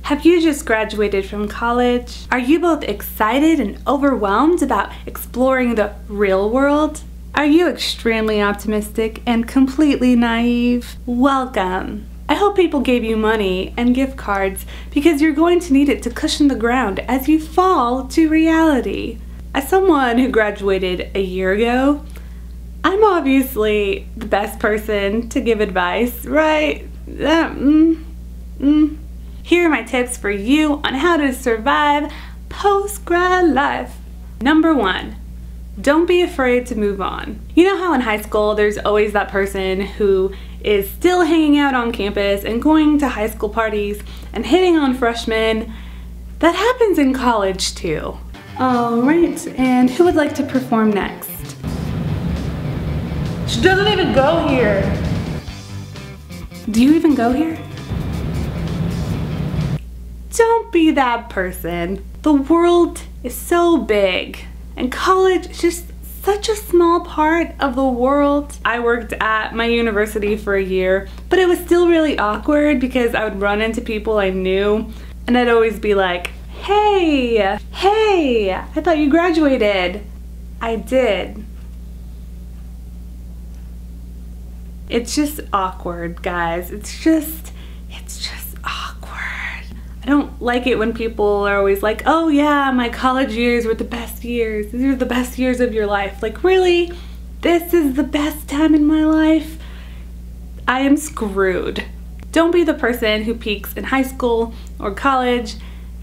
Have you just graduated from college? Are you both excited and overwhelmed about exploring the real world? Are you extremely optimistic and completely naive? Welcome! I hope people gave you money and gift cards because you're going to need it to cushion the ground as you fall to reality. As someone who graduated a year ago, I'm obviously the best person to give advice, right? Here are my tips for you on how to survive post-grad life. Number 1, don't be afraid to move on. You know how in high school there's always that person who is still hanging out on campus and going to high school parties and hitting on freshmen? That happens in college too. Alright, and who would like to perform next? She doesn't even go here. Do you even go here? Don't be that person. The world is so big, and college is just such a small part of the world. I worked at my university for a year, but it was still really awkward because I would run into people I knew, and I'd always be like, hey, I thought you graduated. I did. It's just awkward, guys. It's just awkward. I don't like it when people are always like, oh yeah, my college years were the best years. These are the best years of your life. Like, really? This is the best time in my life? I am screwed. Don't be the person who peaks in high school or college.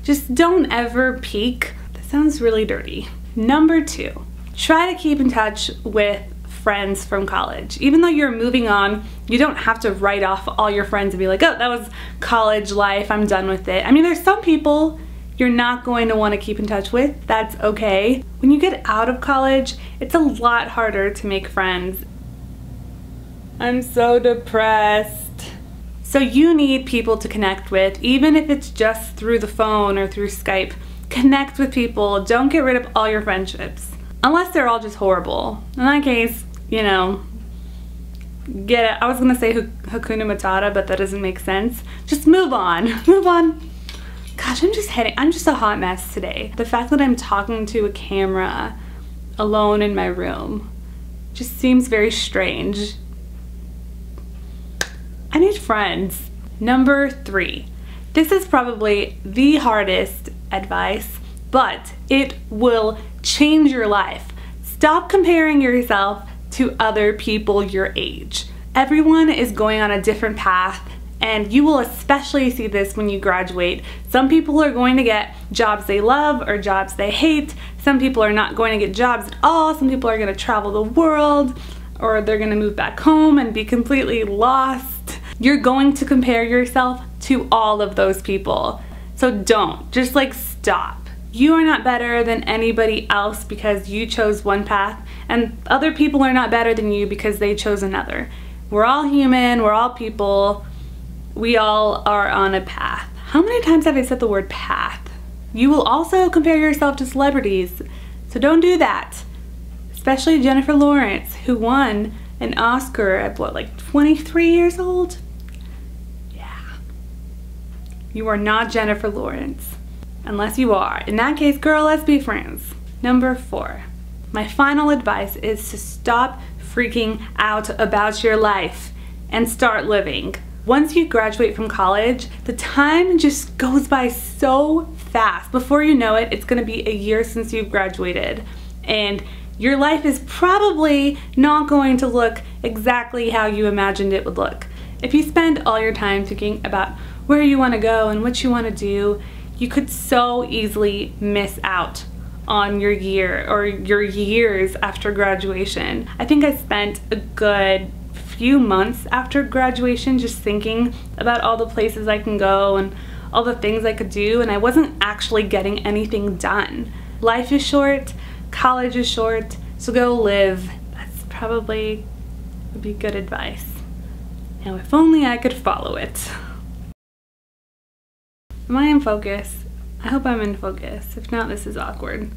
Just don't ever peak. That sounds really dirty. Number 2, try to keep in touch with friends from college. Even though you're moving on, you don't have to write off all your friends and be like, oh, that was college life, I'm done with it. I mean, there's some people you're not going to want to keep in touch with. That's okay. When you get out of college, it's a lot harder to make friends. I'm so depressed. So you need people to connect with, even if it's just through the phone or through Skype. Connect with people. Don't get rid of all your friendships. Unless they're all just horrible. In that case, you know, get it. I was gonna say Hakuna Matata, but that doesn't make sense. Just move on. Move on. Gosh, I'm just a hot mess today. The fact that I'm talking to a camera alone in my room just seems very strange. I need friends. Number 3. This is probably the hardest advice, but it will change your life. Stop comparing yourself to other people your age. Everyone is going on a different path, and you will especially see this when you graduate. Some people are going to get jobs they love or jobs they hate. Some people are not going to get jobs at all. Some people are going to travel the world, or they're going to move back home and be completely lost. You're going to compare yourself to all of those people. So don't. Just like stop. You are not better than anybody else because you chose one path, and other people are not better than you because they chose another. We're all human, we're all people, we all are on a path. How many times have I said the word path? You will also compare yourself to celebrities, so don't do that. Especially Jennifer Lawrence, who won an Oscar at what, like 23 years old? Yeah. You are not Jennifer Lawrence. Unless you are. In that case, girl, let's be friends. Number 4. My final advice is to stop freaking out about your life and start living. Once you graduate from college, the time just goes by so fast. Before you know it, it's gonna be a year since you've graduated. And your life is probably not going to look exactly how you imagined it would look. If you spend all your time thinking about where you wanna go and what you wanna do, you could so easily miss out on your year or your years after graduation. I think I spent a good few months after graduation just thinking about all the places I can go and all the things I could do, and I wasn't actually getting anything done. Life is short, college is short, so go live. That's probably would be good advice. Now if only I could follow it. Am I in focus? I hope I'm in focus. If not, this is awkward.